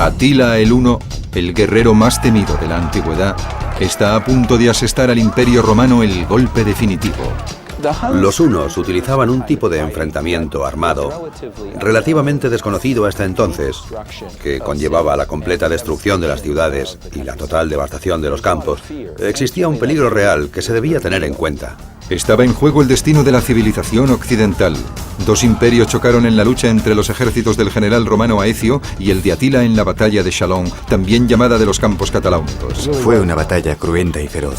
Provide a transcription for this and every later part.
Atila el Huno, el guerrero más temido de la antigüedad, está a punto de asestar al Imperio Romano el golpe definitivo. Los hunos utilizaban un tipo de enfrentamiento armado relativamente desconocido hasta entonces, que conllevaba la completa destrucción de las ciudades y la total devastación de los campos. Existía un peligro real que se debía tener en cuenta. Estaba en juego el destino de la civilización occidental. Dos imperios chocaron en la lucha entre los ejércitos del general romano Aecio y el de Atila en la batalla de Chalons, también llamada de los Campos Cataláunicos. Fue una batalla cruenta y feroz.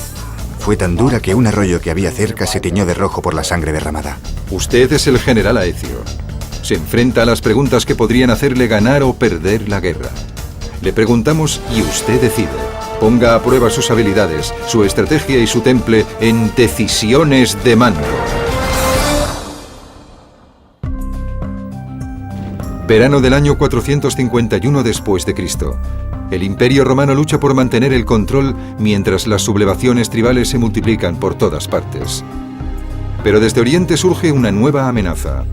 Fue tan dura que un arroyo que había cerca se tiñó de rojo por la sangre derramada. Usted es el general Aecio. Se enfrenta a las preguntas que podrían hacerle ganar o perder la guerra. Le preguntamos y usted decide. Ponga a prueba sus habilidades, su estrategia y su temple en decisiones de mando. Verano del año 451 después de Cristo. El Imperio Romano lucha por mantener el control mientras las sublevaciones tribales se multiplican por todas partes. Pero desde Oriente surge una nueva amenaza.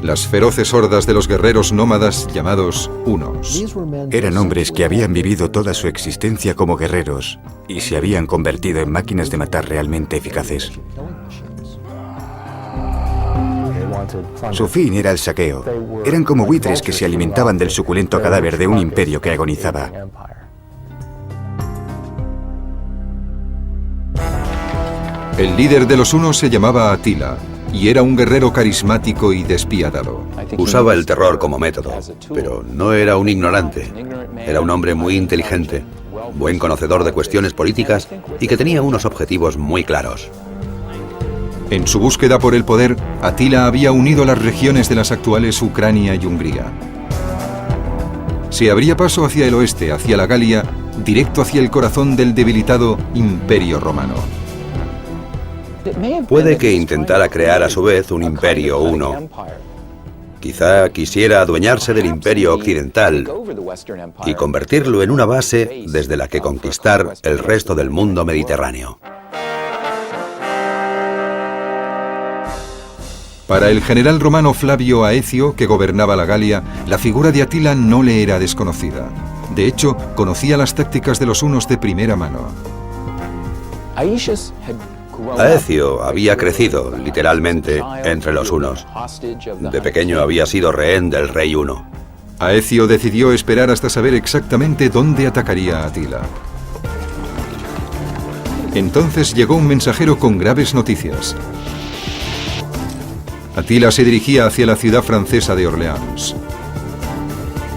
Las feroces hordas de los guerreros nómadas llamados hunos. Eran hombres que habían vivido toda su existencia como guerreros y se habían convertido en máquinas de matar realmente eficaces. Su fin era el saqueo. Eran como buitres que se alimentaban del suculento cadáver de un imperio que agonizaba. El líder de los hunos se llamaba Atila y era un guerrero carismático y despiadado. Usaba el terror como método, pero no era un ignorante. Era un hombre muy inteligente, buen conocedor de cuestiones políticas y que tenía unos objetivos muy claros. En su búsqueda por el poder, Atila había unido las regiones de las actuales Ucrania y Hungría. Se abría paso hacia el oeste, hacia la Galia, directo hacia el corazón del debilitado Imperio Romano. Puede que intentara crear a su vez un imperio huno. Quizá quisiera adueñarse del imperio occidental y convertirlo en una base desde la que conquistar el resto del mundo mediterráneo. Para el general romano Flavio Aecio, que gobernaba la Galia, la figura de Atila no le era desconocida. De hecho, conocía las tácticas de los hunos de primera mano. Aecio había crecido, literalmente, entre los hunos. De pequeño había sido rehén del rey huno. Aecio decidió esperar hasta saber exactamente dónde atacaría a Atila. Entonces llegó un mensajero con graves noticias. Atila se dirigía hacia la ciudad francesa de Orleans.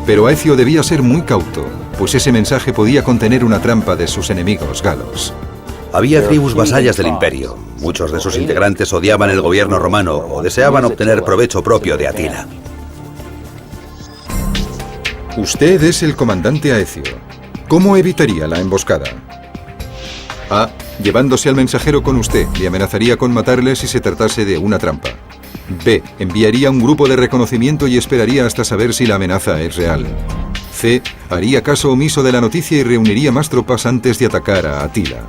Pero Aecio debía ser muy cauto, pues ese mensaje podía contener una trampa de sus enemigos galos. Había tribus vasallas del imperio. Muchos de sus integrantes odiaban el gobierno romano o deseaban obtener provecho propio de Atila. Usted es el comandante Aecio. ¿Cómo evitaría la emboscada? A. Llevándose al mensajero con usted. Le amenazaría con matarle si se tratase de una trampa. B. Enviaría un grupo de reconocimiento y esperaría hasta saber si la amenaza es real. C. Haría caso omiso de la noticia y reuniría más tropas antes de atacar a Atila.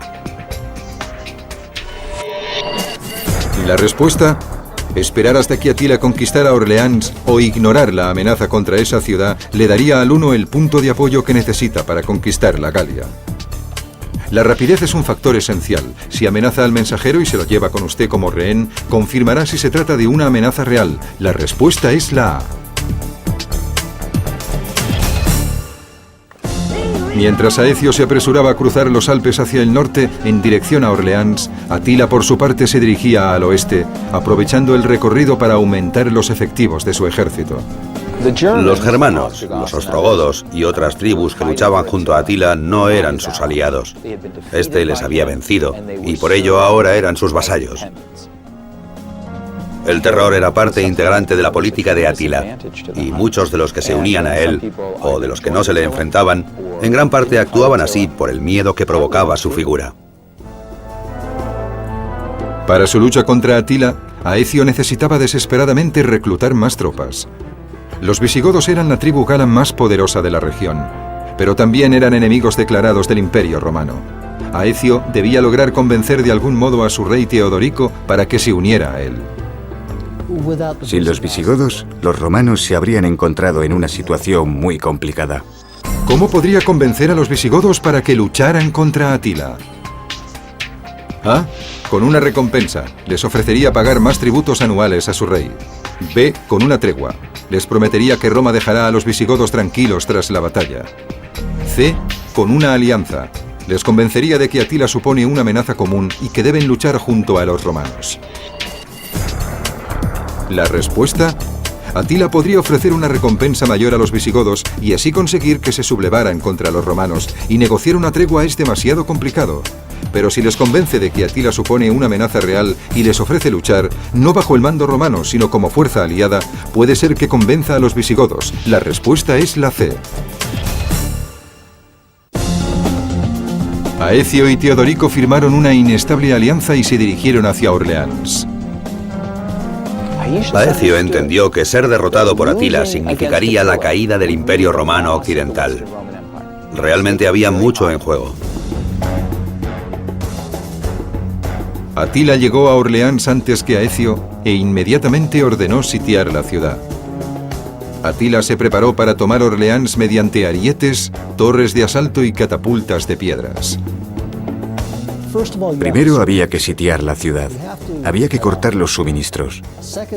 La respuesta: esperar hasta que Atila conquistara Orleans o ignorar la amenaza contra esa ciudad le daría al huno el punto de apoyo que necesita para conquistar la Galia. La rapidez es un factor esencial. Si amenaza al mensajero y se lo lleva con usted como rehén, confirmará si se trata de una amenaza real. La respuesta es la A. Mientras Aecio se apresuraba a cruzar los Alpes hacia el norte, en dirección a Orleans, Atila por su parte se dirigía al oeste, aprovechando el recorrido para aumentar los efectivos de su ejército. Los germanos, los ostrogodos y otras tribus que luchaban junto a Atila no eran sus aliados. Este les había vencido y por ello ahora eran sus vasallos. El terror era parte integrante de la política de Atila, y muchos de los que se unían a él, o de los que no se le enfrentaban, en gran parte actuaban así por el miedo que provocaba su figura. Para su lucha contra Atila, Aecio necesitaba desesperadamente reclutar más tropas. Los visigodos eran la tribu gala más poderosa de la región, pero también eran enemigos declarados del Imperio Romano. Aecio debía lograr convencer de algún modo a su rey Teodorico para que se uniera a él. Sin los visigodos, los romanos se habrían encontrado en una situación muy complicada. ¿Cómo podría convencer a los visigodos para que lucharan contra Atila? A. Con una recompensa. Les ofrecería pagar más tributos anuales a su rey. B. Con una tregua. Les prometería que Roma dejará a los visigodos tranquilos tras la batalla. C. Con una alianza. Les convencería de que Atila supone una amenaza común y que deben luchar junto a los romanos. La respuesta: Atila podría ofrecer una recompensa mayor a los visigodos y así conseguir que se sublevaran contra los romanos, y negociar una tregua es demasiado complicado. Pero si les convence de que Atila supone una amenaza real y les ofrece luchar, no bajo el mando romano, sino como fuerza aliada, puede ser que convenza a los visigodos. La respuesta es la C. Aecio y Teodorico firmaron una inestable alianza y se dirigieron hacia Orleans. Aecio entendió que ser derrotado por Atila significaría la caída del Imperio Romano Occidental. Realmente había mucho en juego. Atila llegó a Orleans antes que Aecio e inmediatamente ordenó sitiar la ciudad. Atila se preparó para tomar Orleans mediante arietes, torres de asalto y catapultas de piedras. Primero había que sitiar la ciudad. Había que cortar los suministros.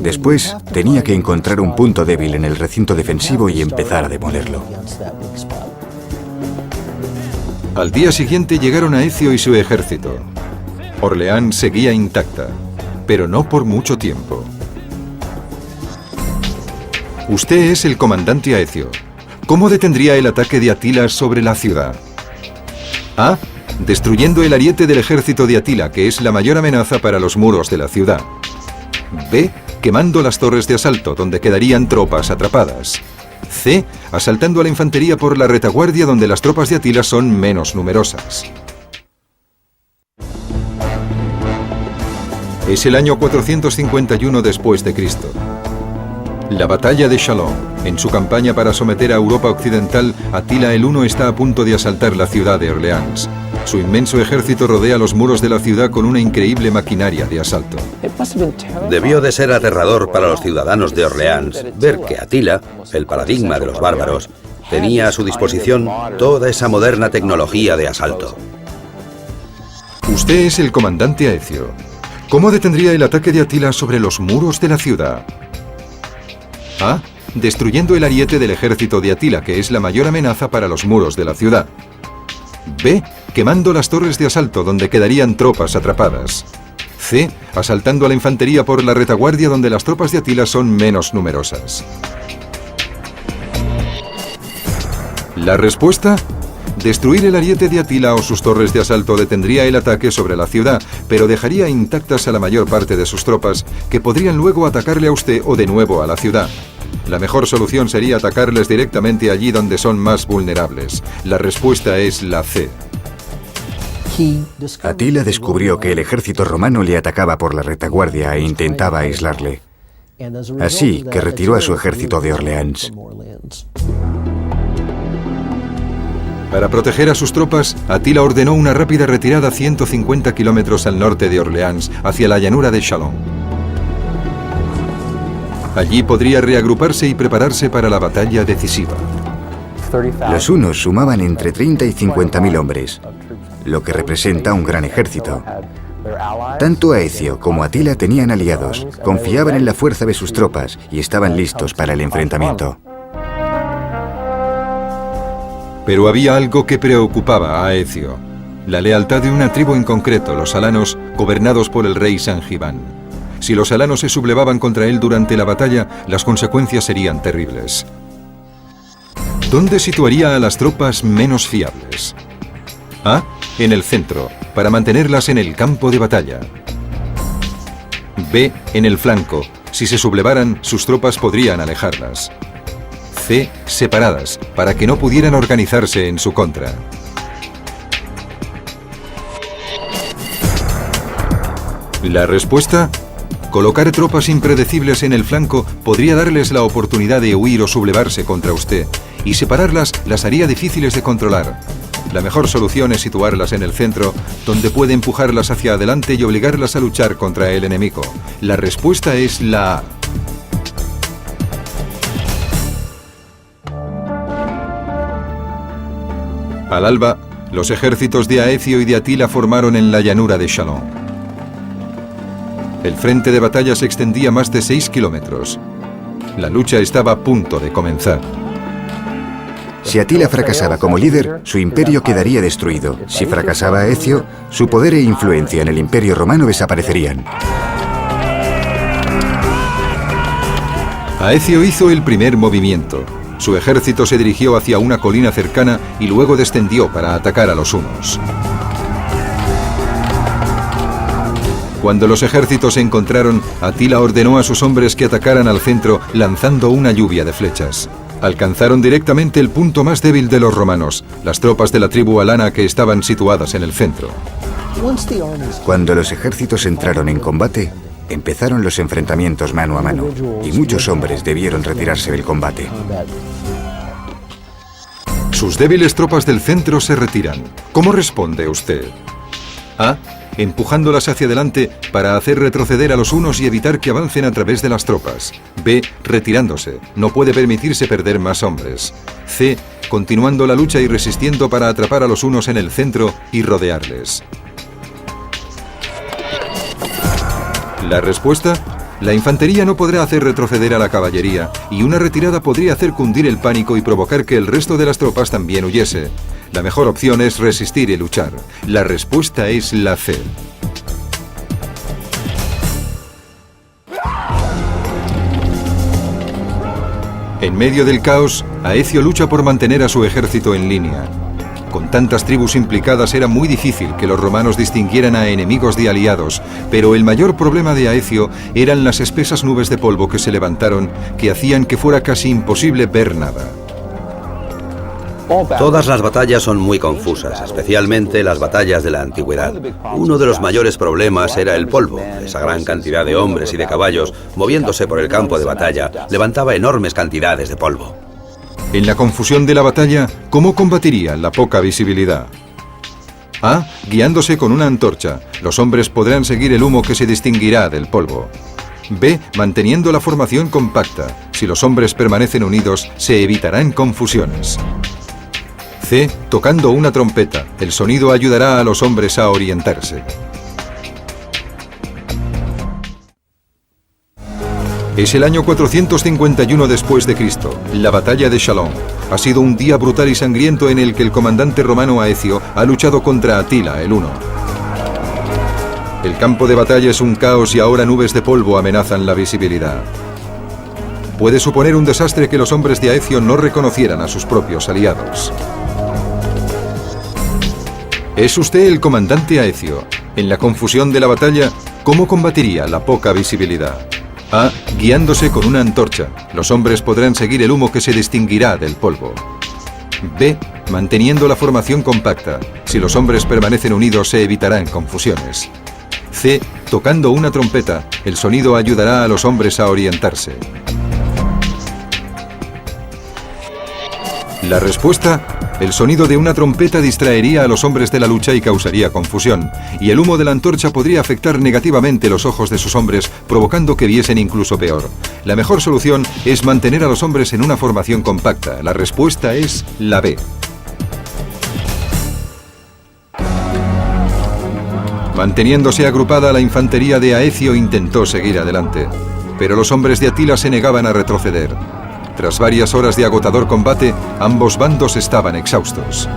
Después tenía que encontrar un punto débil en el recinto defensivo y empezar a demolerlo. Al día siguiente llegaron Aecio y su ejército. Orleans seguía intacta, pero no por mucho tiempo. Usted es el comandante Aecio. ¿Cómo detendría el ataque de Atila sobre la ciudad? A. Destruyendo el ariete del ejército de Atila, que es la mayor amenaza para los muros de la ciudad. B. Quemando las torres de asalto, donde quedarían tropas atrapadas. C. Asaltando a la infantería por la retaguardia, donde las tropas de Atila son menos numerosas. Es el año 451 después de Cristo. La batalla de Chalon. En su campaña para someter a Europa Occidental, Atila el Huno está a punto de asaltar la ciudad de Orleans. Su inmenso ejército rodea los muros de la ciudad con una increíble maquinaria de asalto. Debió de ser aterrador para los ciudadanos de Orleans ver que Atila, el paradigma de los bárbaros, tenía a su disposición toda esa moderna tecnología de asalto. Usted es el comandante Aecio. ¿Cómo detendría el ataque de Atila sobre los muros de la ciudad? A. Destruyendo el ariete del ejército de Atila, que es la mayor amenaza para los muros de la ciudad. B. Quemando las torres de asalto, donde quedarían tropas atrapadas. C. Asaltando a la infantería por la retaguardia, donde las tropas de Atila son menos numerosas. La respuesta: destruir el ariete de Atila o sus torres de asalto detendría el ataque sobre la ciudad, pero dejaría intactas a la mayor parte de sus tropas, que podrían luego atacarle a usted o de nuevo a la ciudad. La mejor solución sería atacarles directamente allí donde son más vulnerables. La respuesta es la C. Atila descubrió que el ejército romano le atacaba por la retaguardia e intentaba aislarle. Así que retiró a su ejército de Orleans. Para proteger a sus tropas, Atila ordenó una rápida retirada 150 kilómetros al norte de Orleans, hacia la llanura de Chalon. Allí podría reagruparse y prepararse para la batalla decisiva. Los hunos sumaban entre 30 y 50.000 hombres, lo que representa un gran ejército. Tanto Aecio como Atila tenían aliados, confiaban en la fuerza de sus tropas y estaban listos para el enfrentamiento. Pero había algo que preocupaba a Aecio: la lealtad de una tribu en concreto, los alanos, gobernados por el rey Sangibán. Si los alanos se sublevaban contra él durante la batalla, las consecuencias serían terribles. ¿Dónde situaría a las tropas menos fiables? A. En el centro, para mantenerlas en el campo de batalla. B. En el flanco. Si se sublevaran, sus tropas podrían alejarlas. C. Separadas, para que no pudieran organizarse en su contra. La respuesta: colocar tropas impredecibles en el flanco podría darles la oportunidad de huir o sublevarse contra usted, y separarlas las haría difíciles de controlar. La mejor solución es situarlas en el centro, donde puede empujarlas hacia adelante y obligarlas a luchar contra el enemigo. La respuesta es la A. Al alba, los ejércitos de Aecio y de Atila formaron en la llanura de Chalons. El frente de batalla se extendía más de 6 kilómetros. La lucha estaba a punto de comenzar. Si Atila fracasaba como líder, su imperio quedaría destruido. Si fracasaba Aecio, su poder e influencia en el imperio romano desaparecerían. Aecio hizo el primer movimiento. Su ejército se dirigió hacia una colina cercana y luego descendió para atacar a los hunos. Cuando los ejércitos se encontraron, Atila ordenó a sus hombres que atacaran al centro lanzando una lluvia de flechas. Alcanzaron directamente el punto más débil de los romanos, las tropas de la tribu alana que estaban situadas en el centro. Cuando los ejércitos entraron en combate, empezaron los enfrentamientos mano a mano, y muchos hombres debieron retirarse del combate. Sus débiles tropas del centro se retiran. ¿Cómo responde usted? A. Empujándolas hacia adelante para hacer retroceder a los hunos y evitar que avancen a través de las tropas. B. Retirándose. No puede permitirse perder más hombres. C. Continuando la lucha y resistiendo para atrapar a los hunos en el centro y rodearles. La respuesta: la infantería no podrá hacer retroceder a la caballería y una retirada podría hacer cundir el pánico y provocar que el resto de las tropas también huyese. La mejor opción es resistir y luchar. La respuesta es la C. En medio del caos, Aecio lucha por mantener a su ejército en línea. Con tantas tribus implicadas era muy difícil que los romanos distinguieran a enemigos de aliados, pero el mayor problema de Aecio eran las espesas nubes de polvo que se levantaron, que hacían que fuera casi imposible ver nada. Todas las batallas son muy confusas, especialmente las batallas de la antigüedad. Uno de los mayores problemas era el polvo. Esa gran cantidad de hombres y de caballos, moviéndose por el campo de batalla, levantaba enormes cantidades de polvo. En la confusión de la batalla, ¿cómo combatirían la poca visibilidad? A. Guiándose con una antorcha. Los hombres podrán seguir el humo que se distinguirá del polvo. B. Manteniendo la formación compacta. Si los hombres permanecen unidos, se evitarán confusiones. C. Tocando una trompeta. El sonido ayudará a los hombres a orientarse. Es el año 451 después de Cristo, la batalla de Chalons. Ha sido un día brutal y sangriento en el que el comandante romano Aecio ha luchado contra Atila el Huno. El campo de batalla es un caos y ahora nubes de polvo amenazan la visibilidad. Puede suponer un desastre que los hombres de Aecio no reconocieran a sus propios aliados. ¿Es usted el comandante Aecio? En la confusión de la batalla, ¿cómo combatiría la poca visibilidad? A. Guiándose con una antorcha. Los hombres podrán seguir el humo que se distinguirá del polvo. B. Manteniendo la formación compacta. Si los hombres permanecen unidos, se evitarán confusiones. C. Tocando una trompeta. El sonido ayudará a los hombres a orientarse. La respuesta: el sonido de una trompeta distraería a los hombres de la lucha y causaría confusión, y el humo de la antorcha podría afectar negativamente los ojos de sus hombres, provocando que viesen incluso peor. La mejor solución es mantener a los hombres en una formación compacta. La respuesta es la B. Manteniéndose agrupada, la infantería de Aecio intentó seguir adelante, pero los hombres de Atila se negaban a retroceder. Tras varias horas de agotador combate, ambos bandos estaban exhaustos.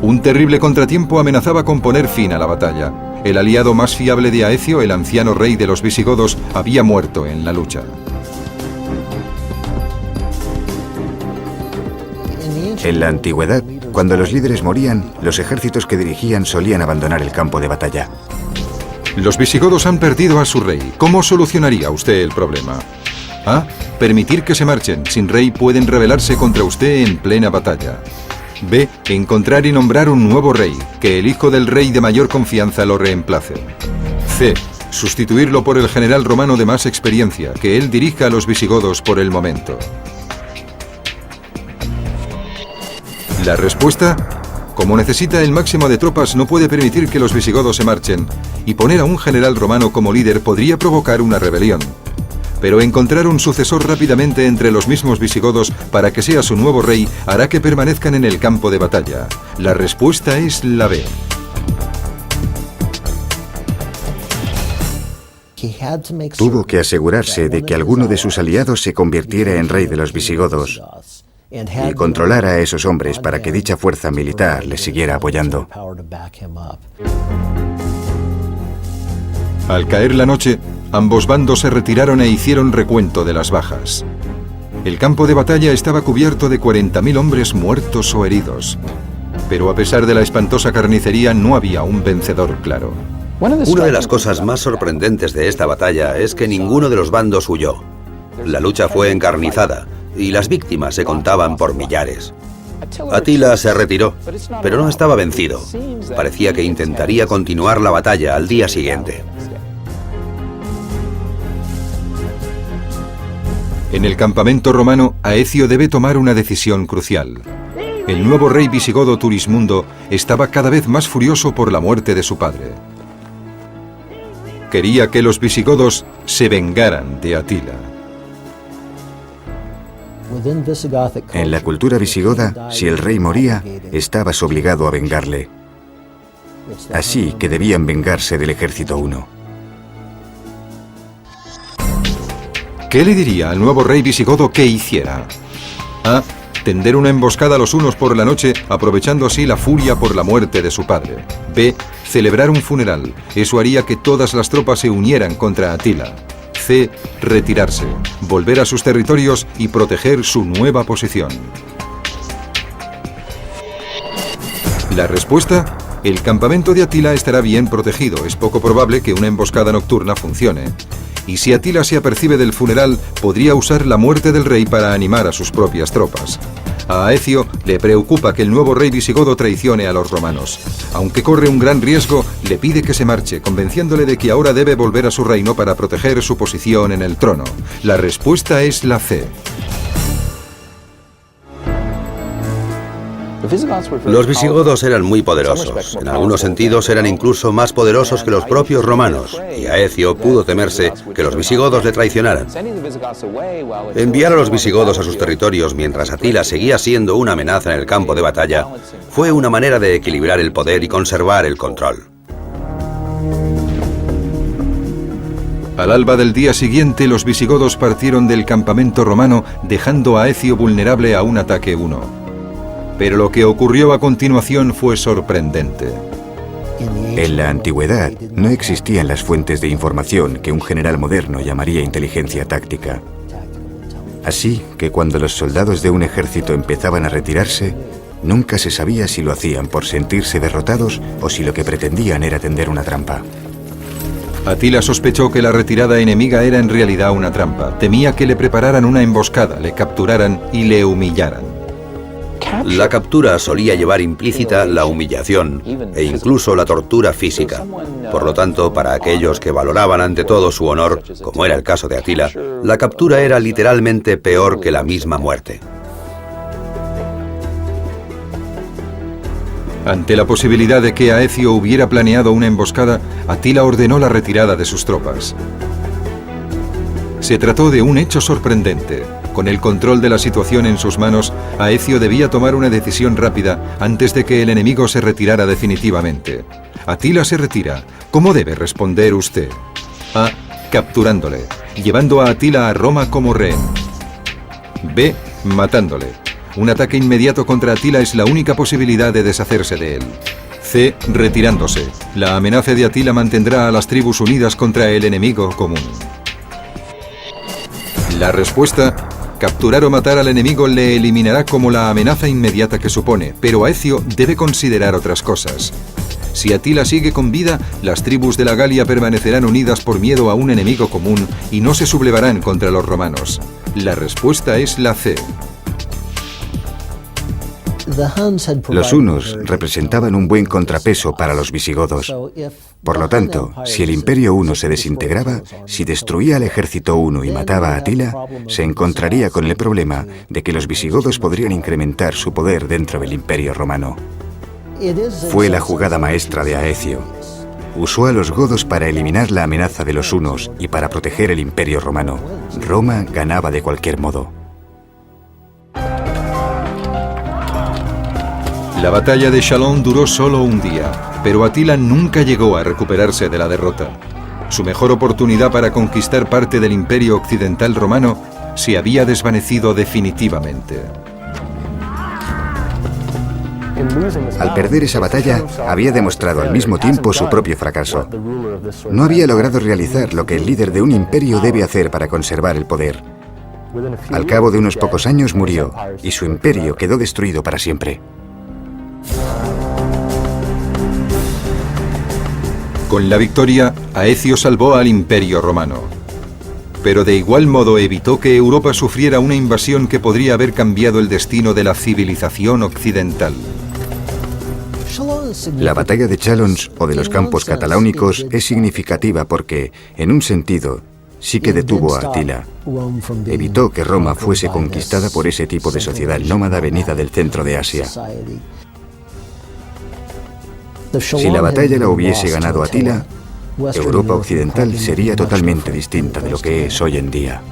Un terrible contratiempo amenazaba con poner fin a la batalla. El aliado más fiable de Aecio, el anciano rey de los visigodos, había muerto en la lucha. En la antigüedad, cuando los líderes morían, los ejércitos que dirigían solían abandonar el campo de batalla. Los visigodos han perdido a su rey. ¿Cómo solucionaría usted el problema? A. Permitir que se marchen. Sin rey pueden rebelarse contra usted en plena batalla. B. Encontrar y nombrar un nuevo rey. Que el hijo del rey de mayor confianza lo reemplace. C. Sustituirlo por el general romano de más experiencia. Que él dirija a los visigodos por el momento. La respuesta: como necesita el máximo de tropas, no puede permitir que los visigodos se marchen, y poner a un general romano como líder podría provocar una rebelión. pero encontrar un sucesor rápidamente entre los mismos visigodos para que sea su nuevo rey hará que permanezcan en el campo de batalla. La respuesta es la B. Tuvo que asegurarse de que alguno de sus aliados se convirtiera en rey de los visigodos y controlara a esos hombres para que dicha fuerza militar le siguiera apoyando. Al caer la noche, ambos bandos se retiraron e hicieron recuento de las bajas. El campo de batalla estaba cubierto de 40.000 hombres muertos o heridos. Pero a pesar de la espantosa carnicería, no había un vencedor claro. Una de las cosas más sorprendentes de esta batalla es que ninguno de los bandos huyó. La lucha fue encarnizada y las víctimas se contaban por millares. Atila se retiró, pero no estaba vencido. Parecía que intentaría continuar la batalla al día siguiente. En el campamento romano, Aecio debe tomar una decisión crucial. El nuevo rey visigodo Turismundo estaba cada vez más furioso por la muerte de su padre. Quería que los visigodos se vengaran de Atila. En la cultura visigoda, si el rey moría, estabas obligado a vengarle. Así que debían vengarse del ejército huno. ¿Qué le diría al nuevo rey visigodo que hiciera? A. Tender una emboscada a los hunos por la noche, aprovechando así la furia por la muerte de su padre. B. Celebrar un funeral. Eso haría que todas las tropas se unieran contra Atila. C. Retirarse, volver a sus territorios y proteger su nueva posición. La respuesta: el campamento de Atila estará bien protegido. Es poco probable que una emboscada nocturna funcione. Y si Atila se apercibe del funeral, podría usar la muerte del rey para animar a sus propias tropas. A Aecio le preocupa que el nuevo rey visigodo traicione a los romanos. Aunque corre un gran riesgo, le pide que se marche, convenciéndole de que ahora debe volver a su reino para proteger su posición en el trono. La respuesta es la C. Los visigodos eran muy poderosos. En algunos sentidos eran incluso más poderosos que los propios romanos, y Aecio pudo temerse que los visigodos le traicionaran. Enviar a los visigodos a sus territorios mientras Atila seguía siendo una amenaza en el campo de batalla fue una manera de equilibrar el poder y conservar el control. Al alba del día siguiente, los visigodos partieron del campamento romano, dejando a Aecio vulnerable a un ataque huno. Pero lo que ocurrió a continuación fue sorprendente. En la antigüedad no existían las fuentes de información que un general moderno llamaría inteligencia táctica. Así que cuando los soldados de un ejército empezaban a retirarse, nunca se sabía si lo hacían por sentirse derrotados o si lo que pretendían era tender una trampa. Atila sospechó que la retirada enemiga era en realidad una trampa. Temía que le prepararan una emboscada, le capturaran y le humillaran. La captura solía llevar implícita la humillación e incluso la tortura física. Por lo tanto, para aquellos que valoraban ante todo su honor, como era el caso de Atila, la captura era literalmente peor que la misma muerte. Ante la posibilidad de que Aecio hubiera planeado una emboscada, Atila ordenó la retirada de sus tropas. Se trató de un hecho sorprendente. Con el control de la situación en sus manos, Aecio debía tomar una decisión rápida antes de que el enemigo se retirara definitivamente. Atila se retira. ¿Cómo debe responder usted? A. Capturándole, llevando a Atila a Roma como rehén. B. Matándole. Un ataque inmediato contra Atila es la única posibilidad de deshacerse de él. C. Retirándose. La amenaza de Atila mantendrá a las tribus unidas contra el enemigo común. La respuesta: capturar o matar al enemigo le eliminará como la amenaza inmediata que supone, pero Aecio debe considerar otras cosas. Si Atila sigue con vida, las tribus de la Galia permanecerán unidas por miedo a un enemigo común y no se sublevarán contra los romanos. La respuesta es la C. Los hunos representaban un buen contrapeso para los visigodos. Por lo tanto, si el imperio huno se desintegraba, si destruía al ejército huno y mataba a Atila, se encontraría con el problema de que los visigodos podrían incrementar su poder dentro del imperio romano. Fue la jugada maestra de Aecio. usó a los godos para eliminar la amenaza de los hunos y para proteger el Imperio Romano. Roma ganaba de cualquier modo. La batalla de Chalons duró solo un día, pero Atila nunca llegó a recuperarse de la derrota. Su mejor oportunidad para conquistar parte del Imperio Occidental romano se había desvanecido definitivamente. Al perder esa batalla, había demostrado al mismo tiempo su propio fracaso. No había logrado realizar lo que el líder de un imperio debe hacer para conservar el poder. Al cabo de unos pocos años murió, y su imperio quedó destruido para siempre. Con la victoria, Aecio salvó al Imperio Romano. Pero de igual modo evitó que Europa sufriera una invasión que podría haber cambiado el destino de la civilización occidental. La batalla de Chalons o de los campos cataláunicos es significativa porque, en un sentido, sí que detuvo a Atila. Evitó que Roma fuese conquistada por ese tipo de sociedad nómada venida del centro de Asia. Si la batalla la hubiese ganado Atila, Europa occidental sería totalmente distinta de lo que es hoy en día.